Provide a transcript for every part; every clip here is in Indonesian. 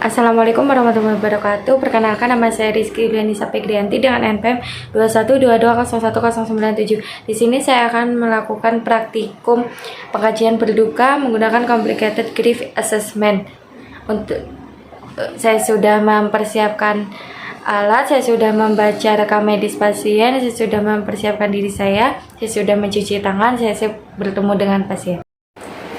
Assalamualaikum warahmatullahi wabarakatuh. Perkenalkan, nama saya Rizky Yulianisa Pegrianti dengan NPM 2122011097. Di sini saya akan melakukan praktikum pengkajian berduka menggunakan complicated grief assessment. Untuk saya sudah mempersiapkan alat, saya sudah membaca rekam medis pasien, saya sudah mempersiapkan diri saya sudah mencuci tangan, saya bertemu dengan pasien.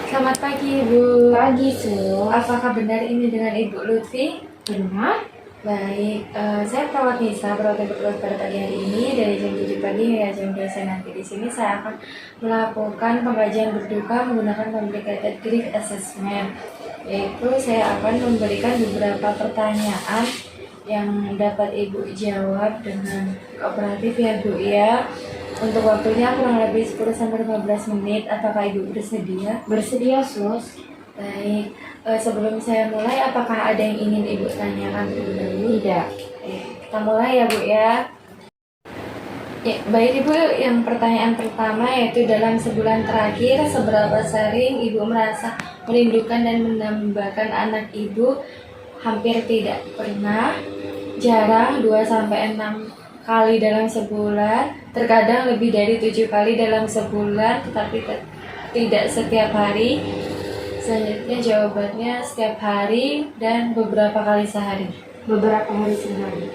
Selamat pagi, Ibu. Pagi, Su. Apakah benar ini dengan Ibu Lutfi? Benar? Baik, saya perawat Nisa, perawat yang bertugas pada pagi hari ini dari jam 7 pagi hingga jam 2 siang nanti. Di sini saya akan melakukan pengkajian berduka menggunakan complicated grief assessment. Yaitu saya akan memberikan beberapa pertanyaan yang dapat Ibu jawab dengan kooperatif ya, Bu ya. Untuk waktunya kurang lebih 10-15 menit. Apakah Ibu bersedia? Bersedia, Sus. Baik, sebelum saya mulai, apakah ada yang ingin Ibu tanyakan terlebih dahulu? Tidak. Kita mulai ya, Bu ya. Ya, baik Ibu, yang pertanyaan pertama yaitu dalam sebulan terakhir seberapa sering Ibu merasa merindukan dan mendambakan anak Ibu? Hampir tidak pernah, jarang 2-6 kali dalam sebulan, terkadang lebih dari 7 kali dalam sebulan, tetapi tidak setiap hari. Selanjutnya jawabannya setiap hari dan beberapa kali sehari. Beberapa hari sehari.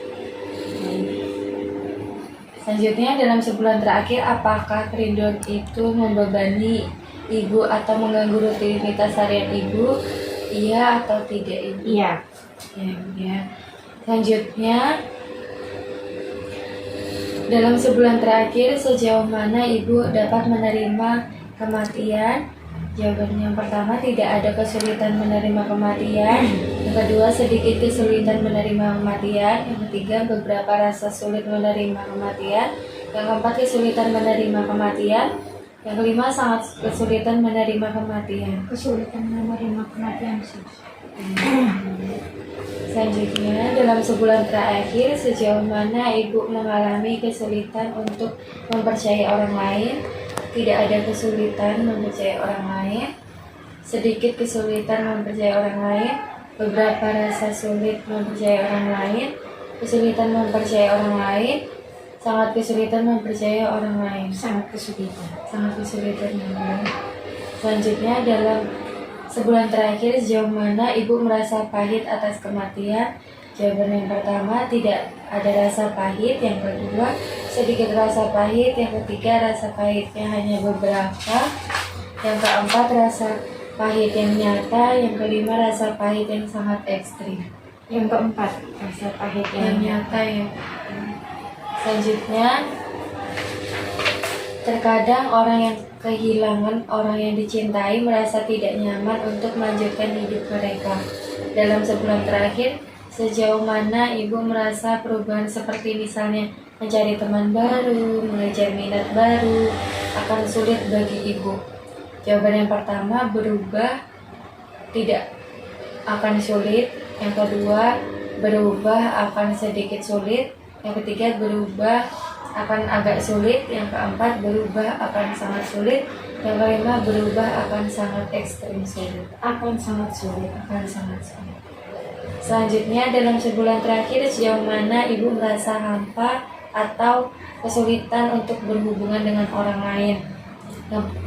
Selanjutnya, dalam sebulan terakhir, apakah kerinduan itu membebani Ibu atau mengganggu rutinitas harian Ibu? Iya atau tidak, Ibu? Iya. Ya. Selanjutnya, dalam sebulan terakhir, sejauh mana Ibu dapat menerima kematian? Jawabannya yang pertama, tidak ada kesulitan menerima kematian. Yang kedua, sedikit kesulitan menerima kematian. Yang ketiga, beberapa rasa sulit menerima kematian. Yang keempat, kesulitan menerima kematian. Yang kelima, sangat kesulitan menerima kematian. Kesulitan menerima kematian, Sus. Selanjutnya, dalam sebulan terakhir, sejauh mana Ibu mengalami kesulitan untuk mempercayai orang lain? Tidak ada kesulitan mempercayai orang lain. Sedikit kesulitan mempercayai orang lain. Beberapa rasa sulit mempercayai orang lain. Kesulitan mempercayai orang lain. Sangat kesulitan mempercayai orang lain. Sangat kesulitan. Sangat kesulitan memang. Selanjutnya, dalam sebulan terakhir, sejauh mana Ibu merasa pahit atas kematian? Jawaban yang pertama, tidak ada rasa pahit. Yang kedua, sedikit rasa pahit. Yang ketiga, rasa pahitnya hanya beberapa. Yang keempat, rasa pahit yang nyata. Yang kelima, rasa pahit yang sangat ekstrim. Yang keempat, rasa pahit Yang nyata ya. Selanjutnya, terkadang orang yang kehilangan orang yang dicintai merasa tidak nyaman untuk melanjutkan hidup mereka. Dalam sebulan terakhir, sejauh mana Ibu merasa perubahan seperti misalnya mencari teman baru, mengejar minat baru, akan sulit bagi Ibu? Jawaban yang pertama, berubah tidak akan sulit. Yang kedua, berubah akan sedikit sulit. Yang ketiga, berubah akan agak sulit. Yang keempat, berubah akan sangat sulit. Yang kelima, berubah akan sangat ekstrim sulit. Akan sangat sulit. Akan sangat sulit. Selanjutnya, dalam sebulan terakhir, sejauh mana Ibu merasa hampa atau kesulitan untuk berhubungan dengan orang lain?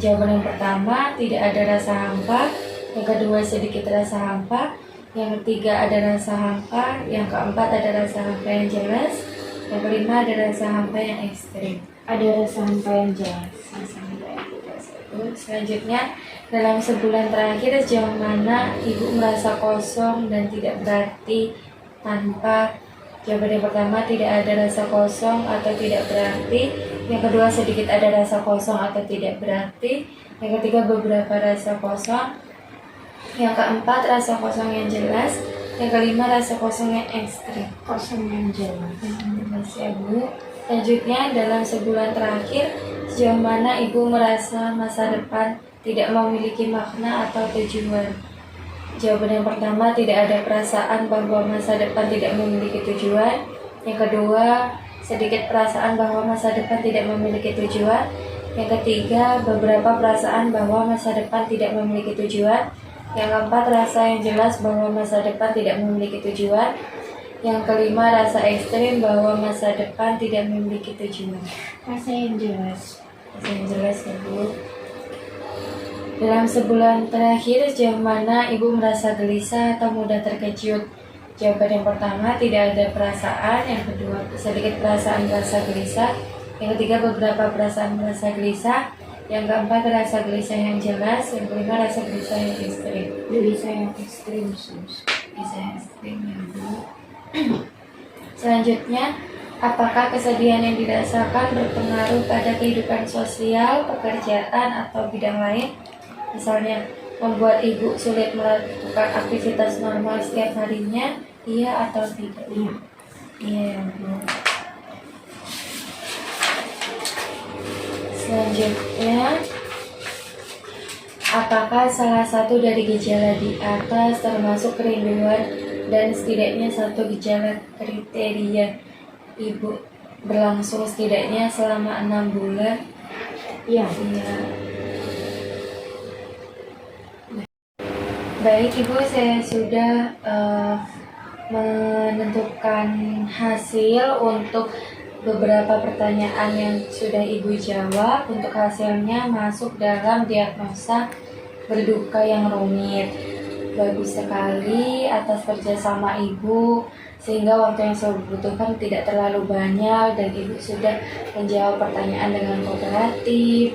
Jawaban yang pertama, tidak ada rasa hampa. Yang kedua, sedikit rasa hampa. Yang ketiga, ada rasa hampa. Yang keempat, ada rasa hampa yang jelas. Yang kelima, ada rasa hampa yang ekstrim. Ada rasa hampa yang jelas. Selanjutnya, dalam sebulan terakhir, sejauh mana Ibu merasa kosong dan tidak berarti tanpa? Jawaban yang pertama, tidak ada rasa kosong atau tidak berarti. Yang kedua, sedikit ada rasa kosong atau tidak berarti. Yang ketiga, beberapa rasa kosong. Yang keempat, rasa kosong yang jelas. Yang kelima, rasa kosong yang ekstrim. Kosong yang jelas. Masih Bu. Selanjutnya, dalam sebulan terakhir, sejauh mana Ibu merasa masa depan tidak memiliki makna atau tujuan? Jawaban yang pertama, tidak ada perasaan bahwa masa depan tidak memiliki tujuan. Yang kedua, sedikit perasaan bahwa masa depan tidak memiliki tujuan. Yang ketiga, beberapa perasaan bahwa masa depan tidak memiliki tujuan. Yang keempat, rasa yang jelas bahwa masa depan tidak memiliki tujuan. Yang kelima, rasa ekstrim bahwa masa depan tidak memiliki tujuan. Rasa yang jelas. Rasa yang jelas ya Bu. Dalam sebulan terakhir, sejauh mana Ibu merasa gelisah atau mudah terkejut? Jawaban yang pertama, tidak ada perasaan. Yang kedua, sedikit perasaan rasa gelisah. Yang ketiga, beberapa perasaan rasa gelisah. Yang keempat, rasa gelisah yang jelas. Yang kelima, rasa gelisah yang ekstrim. Gelisah yang ekstrim, sus. Gelisah yang ekstrim ya Bu. Selanjutnya, apakah kesedihan yang dirasakan berpengaruh pada kehidupan sosial, pekerjaan, atau bidang lain? Misalnya, membuat Ibu sulit melakukan aktivitas normal setiap harinya, iya atau tidak? Iya. Iya, Bu. Selanjutnya, apakah salah satu dari gejala di atas termasuk kerinduan dan setidaknya satu gejala kriteria Ibu berlangsung setidaknya selama 6 bulan? Iya. Iya. Baik Ibu, saya sudah menentukan hasil untuk beberapa pertanyaan yang sudah Ibu jawab. Untuk hasilnya masuk dalam diagnosa berduka yang rumit. Bagus sekali atas kerjasama Ibu, sehingga waktu yang saya butuhkan tidak terlalu banyak dan Ibu sudah menjawab pertanyaan dengan kooperatif.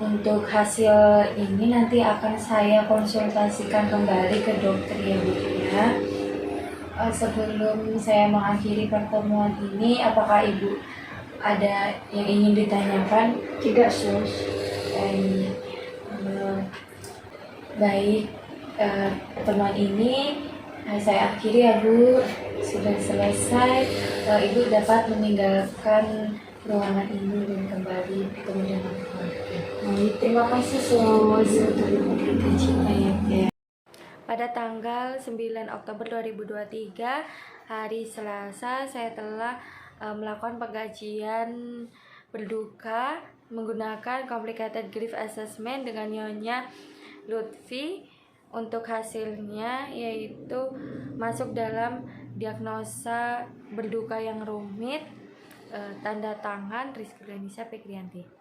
Untuk hasil ini nanti akan saya konsultasikan kembali ke dokter ya Bu ya. Sebelum saya mengakhiri pertemuan ini, apakah Ibu ada yang ingin ditanyakan? Tidak, sus. Baik, pertemuan ini saya akhiri ya Bu. Sudah selesai, Ibu dapat meninggalkan ruangan ini dan kembali bertemu dengan keluarga. Baik, terima kasih, sus. Kita cinta ya. Pada tanggal 9 Oktober 2023, hari Selasa, saya telah melakukan pengkajian berduka menggunakan Complicated Grief Assessment dengan Nyonya Lutfi. Untuk hasilnya yaitu masuk dalam diagnosa berduka yang rumit, tanda tangan Rizky Glenisa Fikrianti.